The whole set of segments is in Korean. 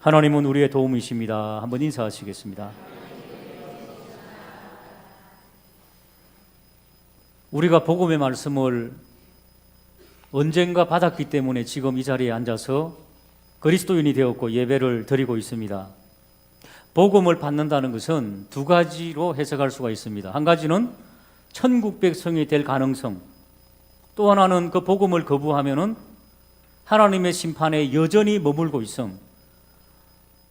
하나님은 우리의 도움이십니다. 한번 인사하시겠습니다. 우리가 복음의 말씀을 언젠가 받았기 때문에 지금 이 자리에 앉아서 그리스도인이 되었고 예배를 드리고 있습니다. 복음을 받는다는 것은 두 가지로 해석할 수가 있습니다. 한 가지는 천국 백성이 될 가능성, 또 하나는 그 복음을 거부하면은 하나님의 심판에 여전히 머물고 있음.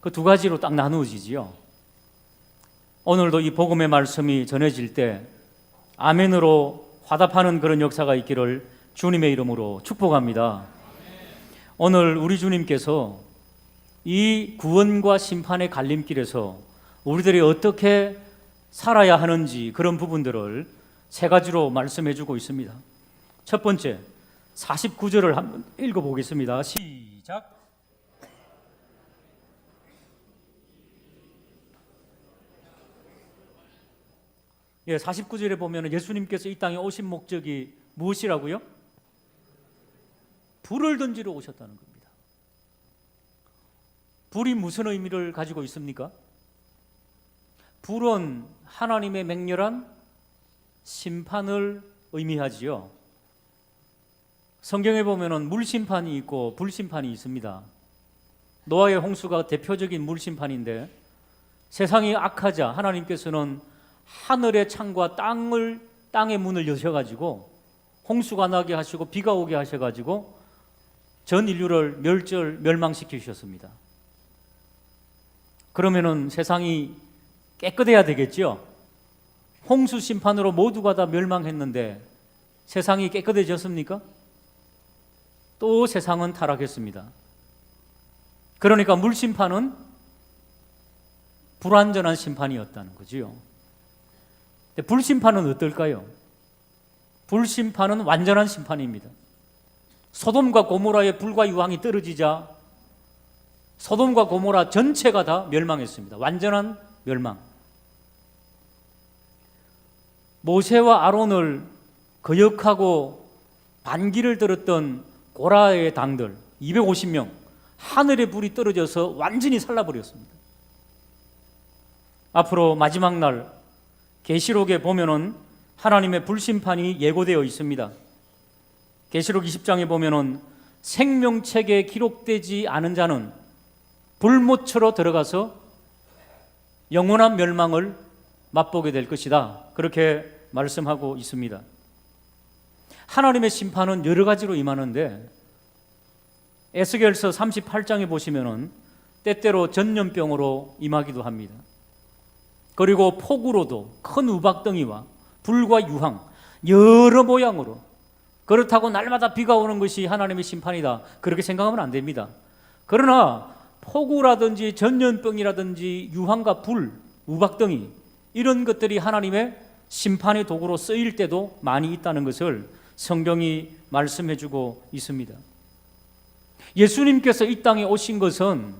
그 두 가지로 딱 나누어지지요. 오늘도 이 복음의 말씀이 전해질 때 아멘으로 화답하는 그런 역사가 있기를 주님의 이름으로 축복합니다. 오늘 우리 주님께서 이 구원과 심판의 갈림길에서 우리들이 어떻게 살아야 하는지 그런 부분들을 세 가지로 말씀해 주고 있습니다. 첫 번째, 49절을 한번 읽어보겠습니다. 시작. 예, 49절에 보면 예수님께서 이 땅에 오신 목적이 무엇이라고요? 불을 던지러 오셨다는 겁니다. 불이 무슨 의미를 가지고 있습니까? 불은 하나님의 맹렬한 심판을 의미하지요. 성경에 보면 물심판이 있고 불심판이 있습니다. 노아의 홍수가 대표적인 물심판인데 세상이 악하자 하나님께서는 하늘의 창과 땅의 문을 여셔가지고 홍수가 나게 하시고 비가 오게 하셔가지고 전 인류를 멸망시키셨습니다. 그러면은 세상이 깨끗해야 되겠죠. 홍수 심판으로 모두가 다 멸망했는데 세상이 깨끗해졌습니까? 또 세상은 타락했습니다. 그러니까 물심판은 불완전한 심판이었다는 거지요. 불심판은 어떨까요? 불심판은 완전한 심판입니다. 소돔과 고모라의 불과 유황이 떨어지자 소돔과 고모라 전체가 다 멸망했습니다. 완전한 멸망. 모세와 아론을 거역하고 반기를 들었던 고라의 당들 250명 하늘의 불이 떨어져서 완전히 살라버렸습니다. 앞으로 마지막 날 계시록에 보면은 하나님의 불심판이 예고되어 있습니다. 계시록 20장에 보면은 생명책에 기록되지 않은 자는 불못으로 들어가서 영원한 멸망을 맛보게 될 것이다. 그렇게 말씀하고 있습니다. 하나님의 심판은 여러 가지로 임하는데 에스겔서 38장에 보시면은 때때로 전염병으로 임하기도 합니다. 그리고 폭우로도 큰 우박덩이와 불과 유황 여러 모양으로, 그렇다고 날마다 비가 오는 것이 하나님의 심판이다 그렇게 생각하면 안 됩니다. 그러나 폭우라든지 전염병이라든지 유황과 불, 우박덩이 이런 것들이 하나님의 심판의 도구로 쓰일 때도 많이 있다는 것을 성경이 말씀해 주고 있습니다. 예수님께서 이 땅에 오신 것은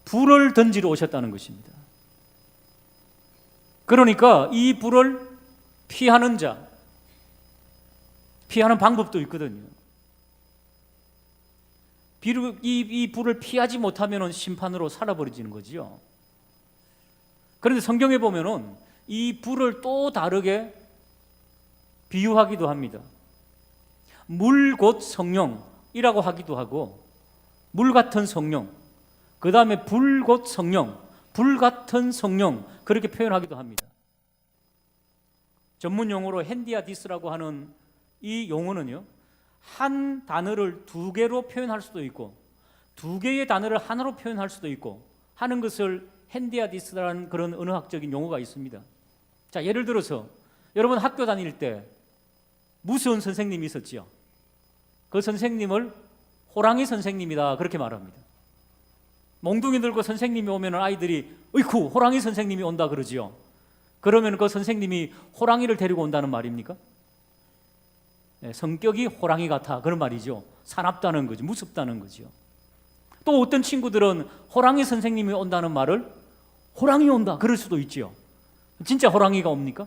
불을 던지러 오셨다는 것입니다. 그러니까 이 불을 피하는 자, 피하는 방법도 있거든요. 이 불을 피하지 못하면 심판으로 살아버리지는 거지요. 그런데 성경에 보면은 이 불을 또 다르게 비유하기도 합니다. 물 곧 성령이라고 하기도 하고, 물 같은 성령, 그 다음에 불 곧 성령, 불 같은 성령 그렇게 표현하기도 합니다. 전문 용어로 핸디아디스라고 하는 이 용어는요, 한 단어를 두 개로 표현할 수도 있고 두 개의 단어를 하나로 표현할 수도 있고 하는 것을 핸디아디스라는 그런 언어학적인 용어가 있습니다. 자, 예를 들어서 여러분 학교 다닐 때 무서운 선생님이 있었지요. 그 선생님을 호랑이 선생님이다 그렇게 말합니다. 몽둥이 들고 선생님이 오면 아이들이 어이쿠 호랑이 선생님이 온다 그러지요. 그러면 그 선생님이 호랑이를 데리고 온다는 말입니까? 네, 성격이 호랑이 같아 그런 말이죠. 사납다는 거죠. 무섭다는 거죠. 또 어떤 친구들은 호랑이 선생님이 온다는 말을 호랑이 온다 그럴 수도 있지요. 진짜 호랑이가 옵니까?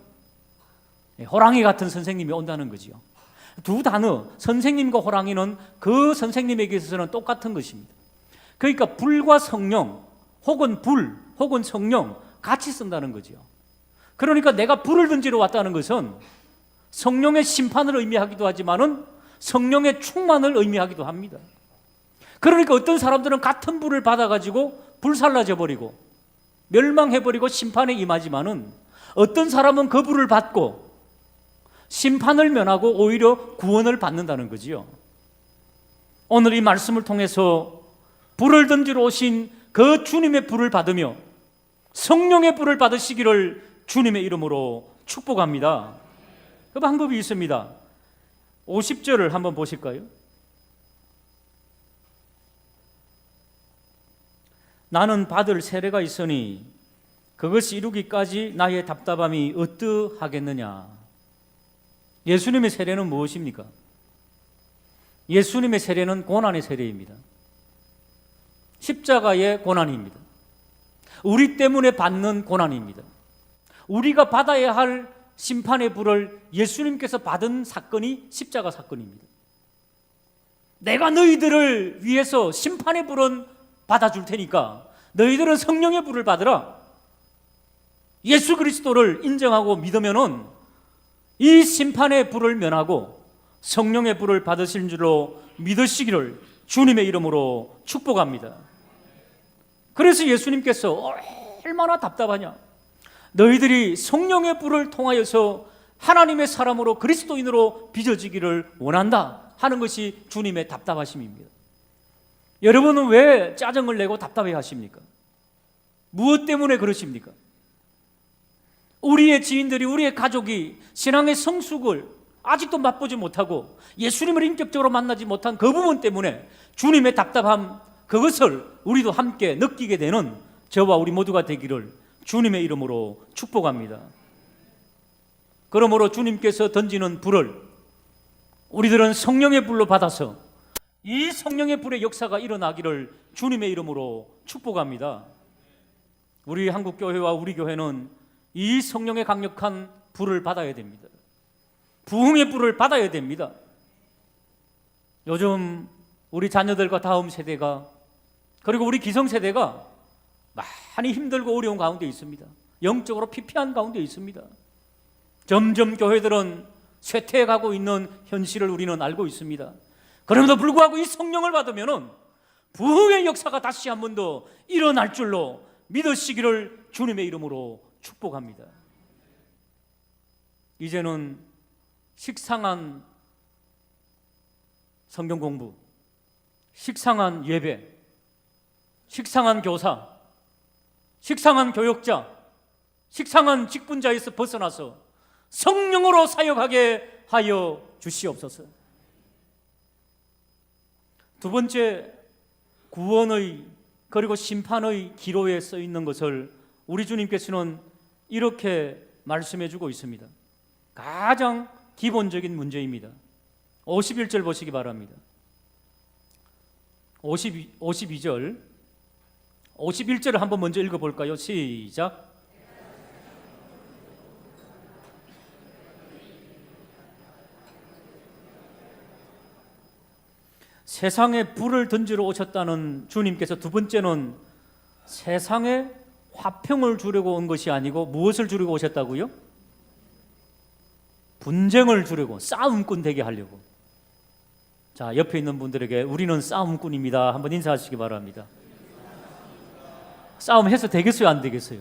네, 호랑이 같은 선생님이 온다는 거지요. 두 단어 선생님과 호랑이는 그 선생님에게 있어서는 똑같은 것입니다. 그러니까 불과 성령 혹은 불 혹은 성령 같이 쓴다는 거죠. 그러니까 내가 불을 던지러 왔다는 것은 성령의 심판을 의미하기도 하지만은 성령의 충만을 의미하기도 합니다. 그러니까 어떤 사람들은 같은 불을 받아가지고 불살라져 버리고 멸망해버리고 심판에 임하지만은 어떤 사람은 그 불을 받고 심판을 면하고 오히려 구원을 받는다는 거지요. 오늘 이 말씀을 통해서 불을 던지러 오신 그 주님의 불을 받으며 성령의 불을 받으시기를 주님의 이름으로 축복합니다. 그 방법이 있습니다. 50절을 한번 보실까요? 나는 받을 세례가 있으니 그것이 이루기까지 나의 답답함이 어떠하겠느냐. 예수님의 세례는 무엇입니까? 예수님의 세례는 고난의 세례입니다. 십자가의 고난입니다. 우리 때문에 받는 고난입니다. 우리가 받아야 할 심판의 불을 예수님께서 받은 사건이 십자가 사건입니다. 내가 너희들을 위해서 심판의 불은 받아줄 테니까 너희들은 성령의 불을 받으라. 예수 그리스도를 인정하고 믿으면은 이 심판의 불을 면하고 성령의 불을 받으실 줄로 믿으시기를 주님의 이름으로 축복합니다. 그래서 예수님께서 얼마나 답답하냐. 너희들이 성령의 불을 통하여서 하나님의 사람으로 그리스도인으로 빚어지기를 원한다 하는 것이 주님의 답답하심입니다. 여러분은 왜 짜증을 내고 답답해 하십니까? 무엇 때문에 그러십니까? 우리의 지인들이, 우리의 가족이 신앙의 성숙을 아직도 맛보지 못하고 예수님을 인격적으로 만나지 못한 그 부분 때문에 주님의 답답함, 그것을 우리도 함께 느끼게 되는 저와 우리 모두가 되기를 주님의 이름으로 축복합니다. 그러므로 주님께서 던지는 불을 우리들은 성령의 불로 받아서 이 성령의 불의 역사가 일어나기를 주님의 이름으로 축복합니다. 우리 한국교회와 우리 교회는 이 성령의 강력한 불을 받아야 됩니다. 부흥의 불을 받아야 됩니다. 요즘 우리 자녀들과 다음 세대가, 그리고 우리 기성세대가 많이 힘들고 어려운 가운데 있습니다. 영적으로 피폐한 가운데 있습니다. 점점 교회들은 쇠퇴해가고 있는 현실을 우리는 알고 있습니다. 그럼에도 불구하고 이 성령을 받으면은 부흥의 역사가 다시 한 번 더 일어날 줄로 믿으시기를 주님의 이름으로 축복합니다. 이제는 식상한 성경 공부, 식상한 예배, 식상한 교사, 식상한 교역자, 식상한 직분자에서 벗어나서 성령으로 사역하게 하여 주시옵소서. 두 번째, 구원의 그리고 심판의 기로에 써 있는 것을 우리 주님께서는 이렇게 말씀해 주고 있습니다. 가장 기본적인 문제입니다. 51절 보시기 바랍니다. 52절 51절을 한번 먼저 읽어볼까요? 시작. 세상에 불을 던지러 오셨다는 주님께서 두 번째는 세상에 화평을 주려고 온 것이 아니고 무엇을 주려고 오셨다고요? 분쟁을 주려고, 싸움꾼 되게 하려고. 자, 옆에 있는 분들에게 우리는 싸움꾼입니다 한번 인사하시기 바랍니다. 싸움해서 되겠어요, 안 되겠어요?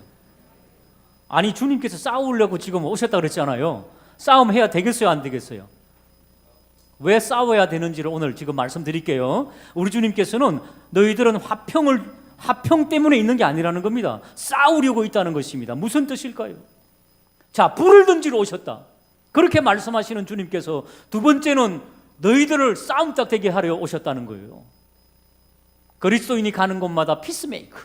아니, 주님께서 싸우려고 지금 오셨다 그랬잖아요. 싸움해야 되겠어요, 안 되겠어요? 왜 싸워야 되는지를 오늘 지금 말씀드릴게요. 우리 주님께서는 너희들은 화평 때문에 있는 게 아니라는 겁니다. 싸우려고 있다는 것입니다. 무슨 뜻일까요? 자, 불을 던지러 오셨다, 그렇게 말씀하시는 주님께서 두 번째는 너희들을 싸움짝 되게 하려 오셨다는 거예요. 그리스도인이 가는 곳마다 피스메이커,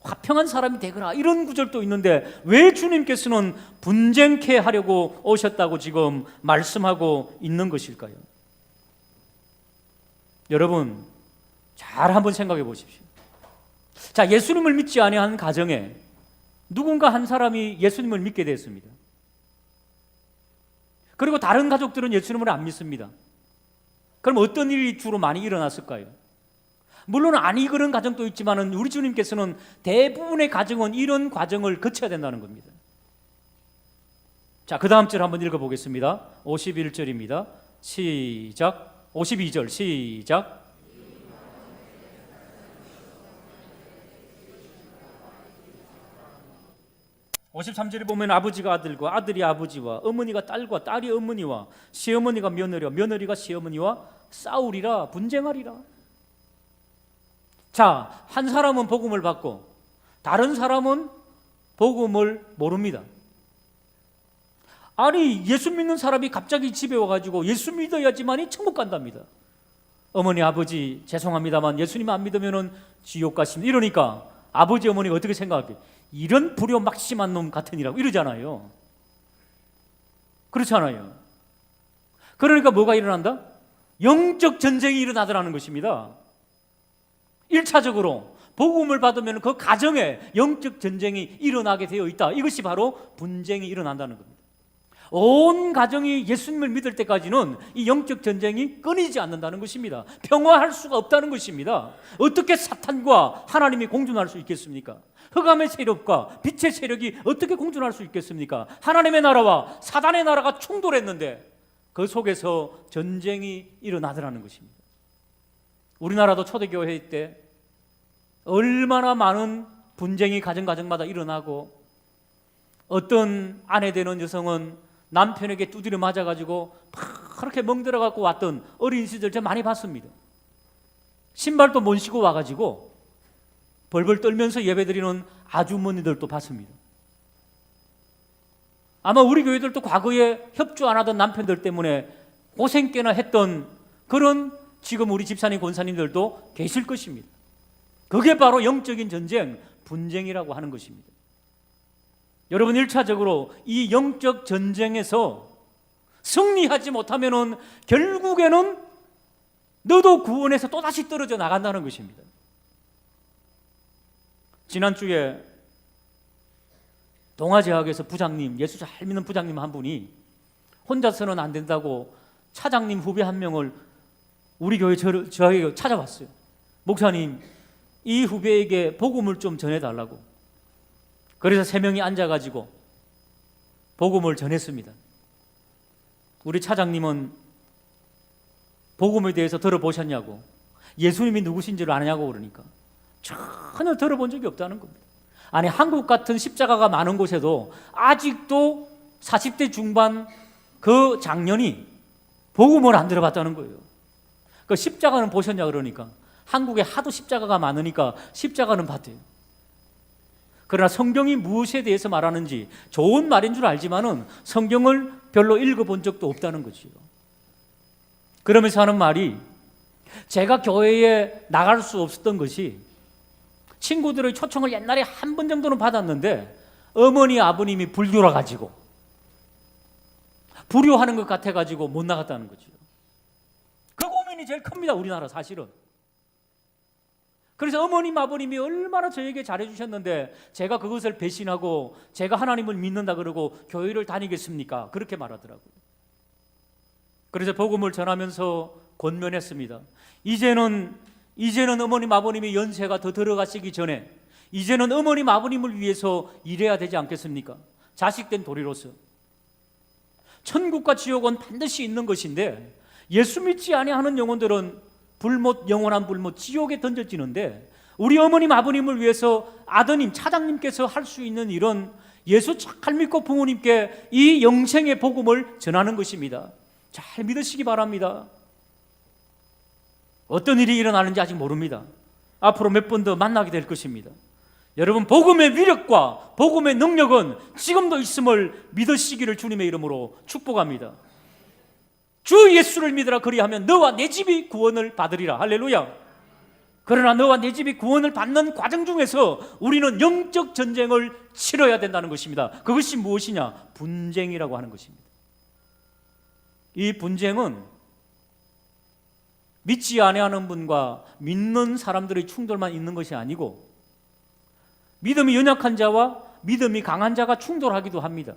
화평한 사람이 되거라, 이런 구절도 있는데 왜 주님께서는 분쟁케 하려고 오셨다고 지금 말씀하고 있는 것일까요? 여러분, 잘 한번 생각해 보십시오. 자, 예수님을 믿지 아니한 가정에 누군가 한 사람이 예수님을 믿게 됐습니다. 그리고 다른 가족들은 예수님을 안 믿습니다. 그럼 어떤 일이 주로 많이 일어났을까요? 물론 아니 그런 가정도 있지만 우리 주님께서는 대부분의 가정은 이런 과정을 거쳐야 된다는 겁니다. 자, 그 다음 절 한번 읽어보겠습니다. 51절입니다. 시작. 52절 시작. 53절에 보면 아버지가 아들과 아들이 아버지와 어머니가 딸과 딸이 어머니와 시어머니가 며느리와 며느리가 시어머니와 싸우리라, 분쟁하리라. 자, 한 사람은 복음을 받고 다른 사람은 복음을 모릅니다. 아니, 예수 믿는 사람이 갑자기 집에 와가지고 예수 믿어야지만이 천국 간답니다. 어머니 아버지 죄송합니다만 예수님 안 믿으면 지옥 가십니다. 이러니까 아버지 어머니가 어떻게 생각할까요? 이런 불효 막심한 놈 같으니라고 이러잖아요. 그렇잖아요. 그러니까 뭐가 일어난다? 영적 전쟁이 일어나더라는 것입니다. 1차적으로 복음을 받으면 그 가정에 영적 전쟁이 일어나게 되어 있다. 이것이 바로 분쟁이 일어난다는 겁니다. 온 가정이 예수님을 믿을 때까지는 이 영적 전쟁이 끊이지 않는다는 것입니다. 평화할 수가 없다는 것입니다. 어떻게 사탄과 하나님이 공존할 수 있겠습니까? 흑암의 세력과 빛의 세력이 어떻게 공존할 수 있겠습니까? 하나님의 나라와 사단의 나라가 충돌했는데 그 속에서 전쟁이 일어나더라는 것입니다. 우리나라도 초대교회 때 얼마나 많은 분쟁이 가정마다 일어나고 어떤 아내 되는 여성은 남편에게 두드려 맞아가지고 그렇게 멍들어갖고 왔던 어린 시절 제가 많이 봤습니다. 신발도 못 신고 와가지고 벌벌 떨면서 예배드리는 아주머니들도 봤습니다. 아마 우리 교회들도 과거에 협조 안 하던 남편들 때문에 고생 꽤나 했던 그런 지금 우리 집사님 권사님들도 계실 것입니다. 그게 바로 영적인 전쟁, 분쟁이라고 하는 것입니다. 여러분, 1차적으로 이 영적 전쟁에서 승리하지 못하면 결국에는 너도 구원에서 또다시 떨어져 나간다는 것입니다. 지난주에 동아제약에서 부장님, 예수 잘 믿는 부장님 한 분이 혼자서는 안 된다고 차장님 후배 한 명을 우리 교회 저에게 찾아왔어요. 목사님, 이 후배에게 복음을 좀 전해달라고. 그래서 3명이 앉아가지고 복음을 전했습니다. 우리 차장님은 복음에 대해서 들어보셨냐고, 예수님이 누구신지를 아냐고 그러니까 전혀 들어본 적이 없다는 겁니다. 아니, 한국 같은 십자가가 많은 곳에도 아직도 40대 중반 그 장년이 복음을 안 들어봤다는 거예요. 그 십자가는 보셨냐 그러니까 한국에 하도 십자가가 많으니까 십자가는 봤대요. 그러나 성경이 무엇에 대해서 말하는지 좋은 말인 줄 알지만은 성경을 별로 읽어본 적도 없다는 거지요. 그러면서 하는 말이, 제가 교회에 나갈 수 없었던 것이 친구들의 초청을 옛날에 한 번 정도는 받았는데 어머니 아버님이 불교라 가지고 불효하는 것 같아 가지고 못 나갔다는 거죠. 그 고민이 제일 큽니다, 우리나라 사실은. 그래서 어머님 아버님이 얼마나 저에게 잘해주셨는데 제가 그것을 배신하고 제가 하나님을 믿는다 그러고 교회를 다니겠습니까? 그렇게 말하더라고요. 그래서 복음을 전하면서 권면했습니다. 이제는 어머님 아버님이 연세가 더 들어가시기 전에 이제는 어머님 아버님을 위해서 일해야 되지 않겠습니까? 자식된 도리로서. 천국과 지옥은 반드시 있는 것인데 예수 믿지 아니하는 영혼들은 영원한 불못 지옥에 던져지는데, 우리 어머님 아버님을 위해서 아드님 차장님께서 할 수 있는 일은 예수 잘 믿고 부모님께 이 영생의 복음을 전하는 것입니다. 잘 믿으시기 바랍니다. 어떤 일이 일어나는지 아직 모릅니다. 앞으로 몇 번 더 만나게 될 것입니다. 여러분, 복음의 위력과 복음의 능력은 지금도 있음을 믿으시기를 주님의 이름으로 축복합니다. 주 예수를 믿으라, 그리하면 너와 내 집이 구원을 받으리라. 할렐루야. 그러나 너와 내 집이 구원을 받는 과정 중에서 우리는 영적 전쟁을 치러야 된다는 것입니다. 그것이 무엇이냐? 분쟁이라고 하는 것입니다. 이 분쟁은 믿지 아니하는 분과 믿는 사람들의 충돌만 있는 것이 아니고 믿음이 연약한 자와 믿음이 강한 자가 충돌하기도 합니다.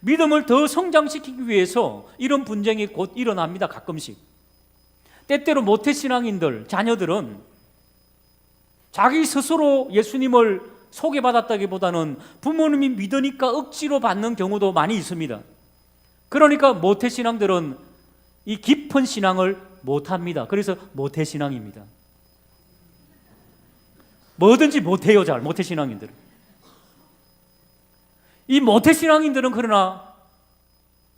믿음을 더 성장시키기 위해서 이런 분쟁이 곧 일어납니다. 가끔씩. 때때로 모태신앙인들, 자녀들은 자기 스스로 예수님을 소개받았다기보다는 부모님이 믿으니까 억지로 받는 경우도 많이 있습니다. 그러니까 모태신앙들은 이 깊은 신앙을 못합니다. 그래서 모태신앙입니다. 뭐든지 못해요, 잘. 모태신앙인들은. 이 모태신앙인들은 그러나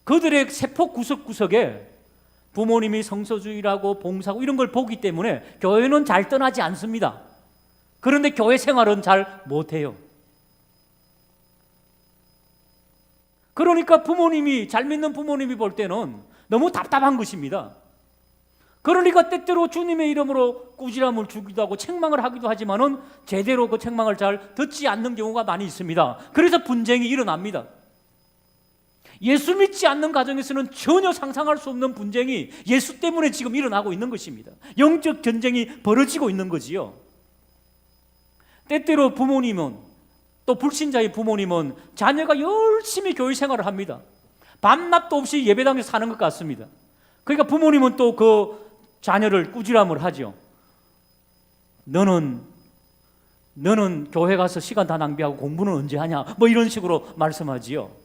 그들의 세포 구석구석에 부모님이 성서주의라고 봉사하고 이런 걸 보기 때문에 교회는 잘 떠나지 않습니다. 그런데 교회 생활은 잘 못해요. 그러니까 부모님이, 잘 믿는 부모님이 볼 때는 너무 답답한 것입니다. 그러니까 때때로 주님의 이름으로 꾸지람을 주기도 하고 책망을 하기도 하지만은 제대로 그 책망을 잘 듣지 않는 경우가 많이 있습니다. 그래서 분쟁이 일어납니다. 예수 믿지 않는 가정에서는 전혀 상상할 수 없는 분쟁이 예수 때문에 지금 일어나고 있는 것입니다. 영적 전쟁이 벌어지고 있는 거지요. 때때로 부모님은, 또 불신자의 부모님은 자녀가 열심히 교회 생활을 합니다. 밤낮도 없이 예배당에서 사는 것 같습니다. 그러니까 부모님은 또 그 자녀를 꾸지람을 하죠. 너는 교회 가서 시간 다 낭비하고 공부는 언제 하냐, 뭐 이런 식으로 말씀하지요.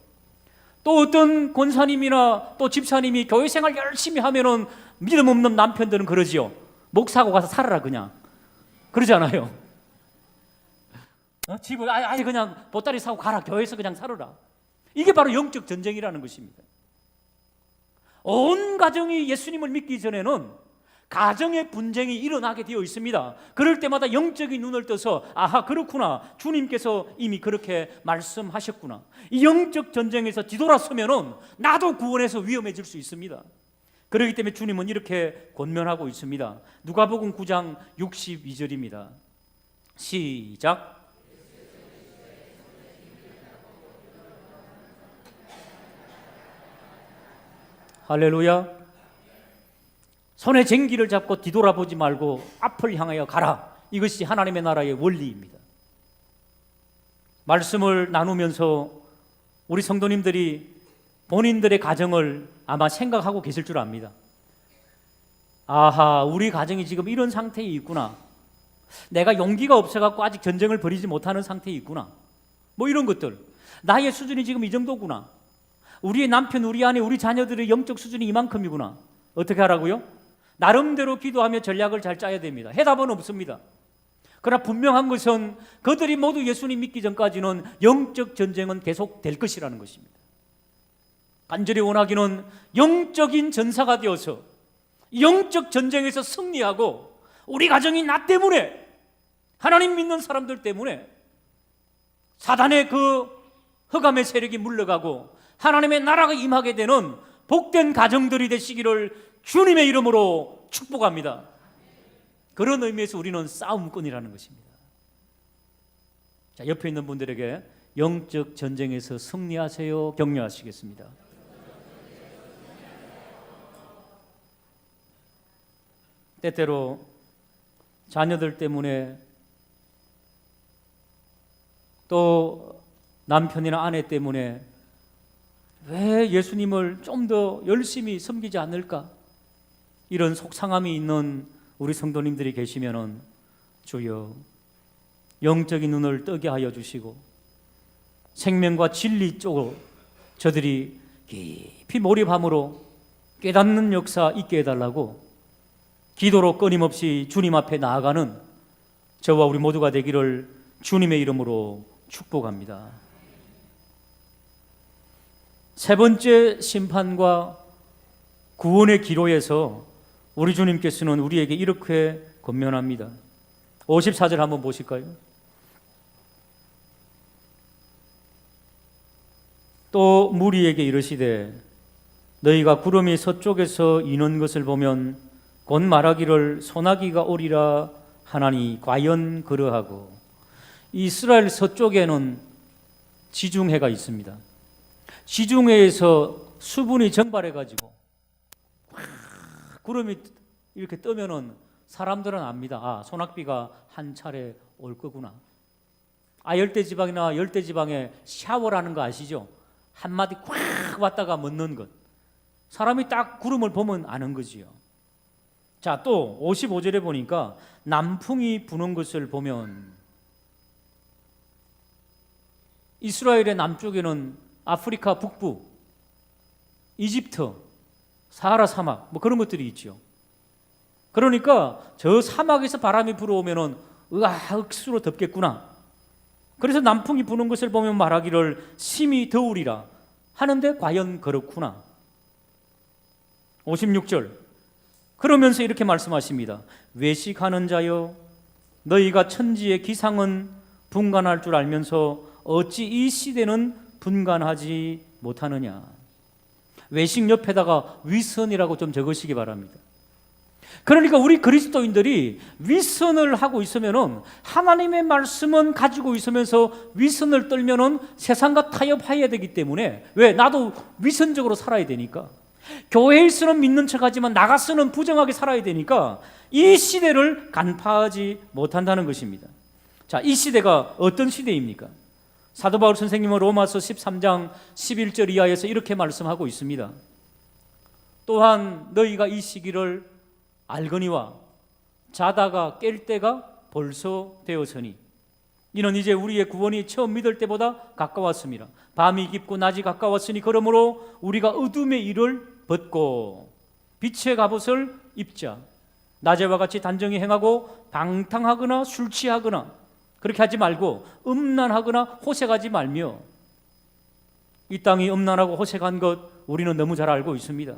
또 어떤 권사님이나 또 집사님이 교회 생활 열심히 하면은 믿음 없는 남편들은 그러지요. 목 사고 가서 살아라 그냥. 그러지 않아요? 집을 아예 그냥 보따리 사고 가라. 교회에서 그냥 살아라. 이게 바로 영적 전쟁이라는 것입니다. 온 가정이 예수님을 믿기 전에는 가정의 분쟁이 일어나게 되어 있습니다. 그럴 때마다 영적인 눈을 떠서 아하, 그렇구나, 주님께서 이미 그렇게 말씀하셨구나. 이 영적 전쟁에서 뒤돌아서면은 나도 구원에서 위험해질 수 있습니다. 그렇기 때문에 주님은 이렇게 권면하고 있습니다. 누가복음 9장 62절입니다. 시작. 할렐루야. 손에 쟁기를 잡고 뒤돌아보지 말고 앞을 향하여 가라. 이것이 하나님의 나라의 원리입니다. 말씀을 나누면서 우리 성도님들이 본인들의 가정을 아마 생각하고 계실 줄 압니다. 아하, 우리 가정이 지금 이런 상태에 있구나. 내가 용기가 없어갖고 아직 전쟁을 벌이지 못하는 상태에 있구나. 뭐 이런 것들. 나의 수준이 지금 이 정도구나. 우리의 남편, 우리 아내, 우리 자녀들의 영적 수준이 이만큼이구나. 어떻게 하라고요? 나름대로 기도하며 전략을 잘 짜야 됩니다. 해답은 없습니다. 그러나 분명한 것은 그들이 모두 예수님 믿기 전까지는 영적 전쟁은 계속될 것이라는 것입니다. 간절히 원하기는 영적인 전사가 되어서 영적 전쟁에서 승리하고 우리 가정이 나 때문에, 하나님 믿는 사람들 때문에 사단의 그 흑암의 세력이 물러가고 하나님의 나라가 임하게 되는 복된 가정들이 되시기를 주님의 이름으로 축복합니다. 그런 의미에서 우리는 싸움꾼이라는 것입니다. 자, 옆에 있는 분들에게 영적 전쟁에서 승리하세요 격려하시겠습니다. 때때로 자녀들 때문에 또 남편이나 아내 때문에 왜 예수님을 좀 더 열심히 섬기지 않을까? 이런 속상함이 있는 우리 성도님들이 계시면은 주여 영적인 눈을 뜨게 하여 주시고 생명과 진리 쪽으로 저들이 깊이 몰입함으로 깨닫는 역사 있게 해달라고 기도로 끊임없이 주님 앞에 나아가는 저와 우리 모두가 되기를 주님의 이름으로 축복합니다. 세 번째 심판과 구원의 기로에서 우리 주님께서는 우리에게 이렇게 권면합니다. 54절 한번 보실까요? 또 무리에게 이르시되 너희가 구름이 서쪽에서 이는 것을 보면 곧 말하기를 소나기가 오리라 하나니 과연 그러하고. 이스라엘 서쪽에는 지중해가 있습니다. 지중해에서 수분이 증발해가지고 구름이 이렇게 뜨면은 사람들은 압니다. 아, 소낙비가 한 차례 올 거구나. 아, 열대지방이나 열대지방에 샤워라는 거 아시죠? 한마디 꽉 왔다가 멎는 것. 사람이 딱 구름을 보면 아는 거지요. 자, 또 55절에 보니까 남풍이 부는 것을 보면 이스라엘의 남쪽에는 아프리카 북부, 이집트, 사하라 사막 뭐 그런 것들이 있죠. 그러니까 저 사막에서 바람이 불어오면은 억수로 덥겠구나. 그래서 남풍이 부는 것을 보면 말하기를 심히 더우리라 하는데 과연 그렇구나. 56절 그러면서 이렇게 말씀하십니다. 외식하는 자여 너희가 천지의 기상은 분간할 줄 알면서 어찌 이 시대는 분간하지 못하느냐. 외식 옆에다가 위선이라고 좀 적으시기 바랍니다. 그러니까 우리 그리스도인들이 위선을 하고 있으면은 하나님의 말씀은 가지고 있으면서 위선을 떨면은 세상과 타협해야 되기 때문에 왜? 나도 위선적으로 살아야 되니까. 교회에서는 믿는 척하지만 나가서는 부정하게 살아야 되니까 이 시대를 간파하지 못한다는 것입니다. 자, 이 시대가 어떤 시대입니까? 사도 바울 선생님은 로마서 13장 11절 이하에서 이렇게 말씀하고 있습니다. 또한 너희가 이 시기를 알거니와 자다가 깰 때가 벌써 되었으니 이는 이제 우리의 구원이 처음 믿을 때보다 가까웠습니다. 밤이 깊고 낮이 가까웠으니 그러므로 우리가 어둠의 일을 벗고 빛의 갑옷을 입자. 낮에와 같이 단정히 행하고 방탕하거나 술 취하거나 그렇게 하지 말고 음란하거나 호색하지 말며. 이 땅이 음란하고 호색한 것 우리는 너무 잘 알고 있습니다.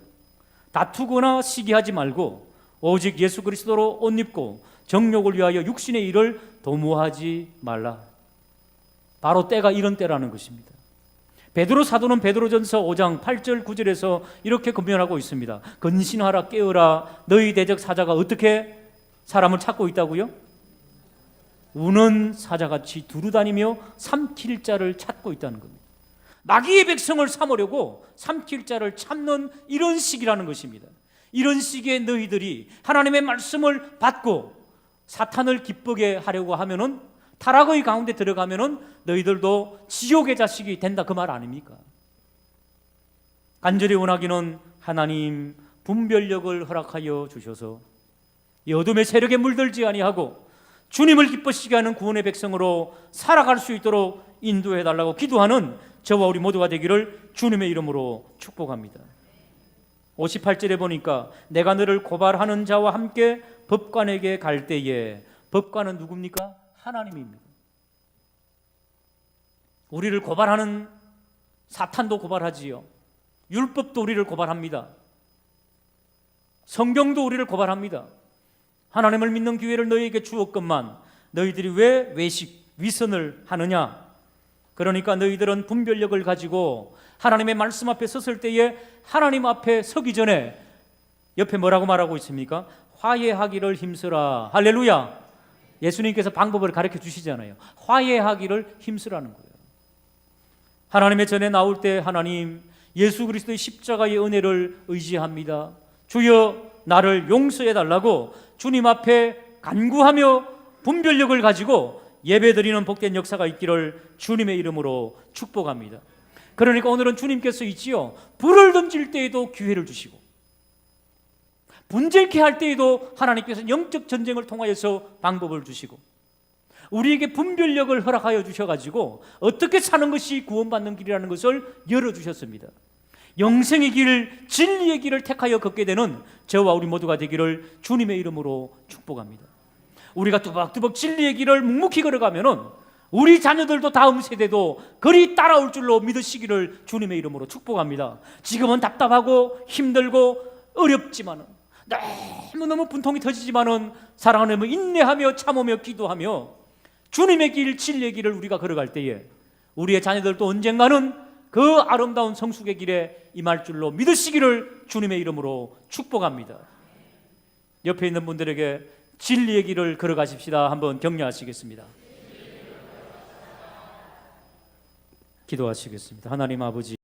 다투거나 시기하지 말고 오직 예수 그리스도로 옷 입고 정욕을 위하여 육신의 일을 도모하지 말라. 바로 때가 이런 때라는 것입니다. 베드로 사도는 베드로전서 5장 8절 9절에서 이렇게 권면하고 있습니다. 근신하라 깨어라. 너희 대적 사자가 어떻게 사람을 찾고 있다고요? 우는 사자같이 두루다니며 삼킬 자를 찾고 있다는 겁니다. 마귀의 백성을 삼으려고 삼킬 자를 찾는 이런 시기라는 것입니다. 이런 시기에 너희들이 하나님의 말씀을 받고 사탄을 기쁘게 하려고 하면은 타락의 가운데 들어가면은 너희들도 지옥의 자식이 된다 그 말 아닙니까? 간절히 원하기는 하나님 분별력을 허락하여 주셔서 이 어둠의 세력에 물들지 아니하고 주님을 기쁘시게 하는 구원의 백성으로 살아갈 수 있도록 인도해 달라고 기도하는 저와 우리 모두가 되기를 주님의 이름으로 축복합니다. 58절에 보니까 내가 너를 고발하는 자와 함께 법관에게 갈 때에, 법관은 누굽니까? 하나님입니다. 우리를 고발하는 사탄도 고발하지요. 율법도 우리를 고발합니다. 성경도 우리를 고발합니다. 하나님을 믿는 기회를 너희에게 주었건만 너희들이 왜 외식, 위선을 하느냐? 그러니까 너희들은 분별력을 가지고 하나님의 말씀 앞에 섰을 때에 하나님 앞에 서기 전에 옆에 뭐라고 말하고 있습니까? 화해하기를 힘쓰라. 할렐루야. 예수님께서 방법을 가르쳐 주시잖아요. 화해하기를 힘쓰라는 거예요. 하나님의 전에 나올 때 하나님 예수 그리스도의 십자가의 은혜를 의지합니다. 주여 나를 용서해 달라고 주님 앞에 간구하며 분별력을 가지고 예배드리는 복된 역사가 있기를 주님의 이름으로 축복합니다. 그러니까 오늘은 주님께서 있지요, 불을 던질 때에도 기회를 주시고 분쟁케 할 때에도 하나님께서 영적 전쟁을 통하여서 방법을 주시고 우리에게 분별력을 허락하여 주셔가지고 어떻게 사는 것이 구원받는 길이라는 것을 열어주셨습니다. 영생의 길, 진리의 길을 택하여 걷게 되는 저와 우리 모두가 되기를 주님의 이름으로 축복합니다. 우리가 뚜벅뚜벅 진리의 길을 묵묵히 걸어가면은 우리 자녀들도 다음 세대도 그리 따라올 줄로 믿으시기를 주님의 이름으로 축복합니다. 지금은 답답하고 힘들고 어렵지만은 너무너무 분통이 터지지만은 사랑하는 인내하며 참으며 기도하며 주님의 길, 진리의 길을 우리가 걸어갈 때에 우리의 자녀들도 언젠가는 그 아름다운 성숙의 길에 임할 줄로 믿으시기를 주님의 이름으로 축복합니다. 옆에 있는 분들에게 진리의 길을 걸어가십시다. 한번 격려하시겠습니다. 기도하시겠습니다. 하나님 아버지,